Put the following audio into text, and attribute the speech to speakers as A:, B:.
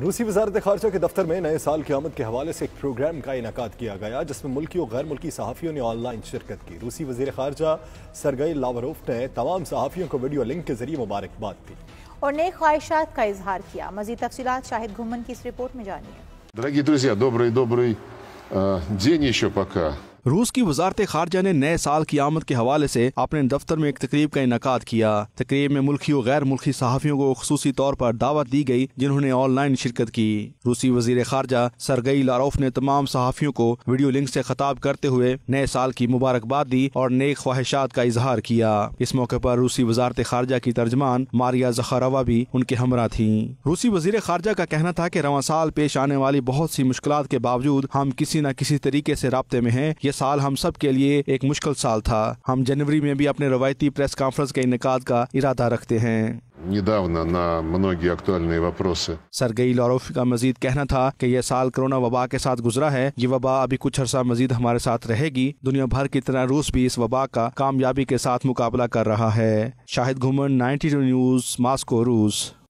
A: روسی وزارت خارجہ کے دفتر میں نئے سال کی آمد کے حوالے سے ایک پروگرام کا انعقاد کیا گیا جس میں ملکی اور غیر ملکی صحافیوں نے آن لائن شرکت کی۔ روسی وزیر خارجہ سرگئی لاوروف نے تمام صحافیوں کو ویڈیو لنک کے ذریعے مبارکباد دی
B: اور نیک خواہشات کا اظہار کیا۔ مزید تفصیلات شاہد گھومن کی اس رپورٹ میں جانیے۔
C: Дорогие друзья, добрый день еще пока.
D: روس کی وزارت خارجہ نے نئے سال کی آمد کے حوالے سے اپنے دفتر میں ایک تقریب کا انعقاد کیا۔ تقریب میں ملکی و غیر ملکی صحافیوں کو خصوصی طور پر دعوت دی گئی جنہوں نے آن لائن شرکت کی۔ روسی وزیر خارجہ سرگئی لاروف نے تمام صحافیوں کو ویڈیو لنک سے خطاب کرتے ہوئے نئے سال کی مبارکباد دی اور نیک خواہشات کا اظہار کیا۔ اس موقع پر روسی وزارت خارجہ کی ترجمان ماریا زخاروا بھی ان کے ہمراہ تھیں۔ روسی وزیر خارجہ کا کہنا تھا کہ رواں سال پیش آنے والی بہت سی مشکلات کے باوجود ہم کسی نہ کسی طریقے سے رابطے میں ہیں۔ یہ سال ہم سب کے لیے ایک مشکل سال تھا۔ ہم جنوری میں بھی اپنے روایتی پریس کانفرنس کے انعقاد کا ارادہ رکھتے ہیں۔
C: Недавно на многие актуальные вопросы.
D: سرگئی لاروف کا مزید کہنا تھا کہ یہ سال کرونا وبا کے ساتھ گزرا ہے۔ یہ وبا ابھی کچھ عرصہ مزید ہمارے ساتھ رہے گی۔ دنیا بھر کی طرح روس بھی اس وبا کا کامیابی کے ساتھ مقابلہ کر رہا ہے۔ شاہد گھومن، 92 نیوز، ماسکو، روس۔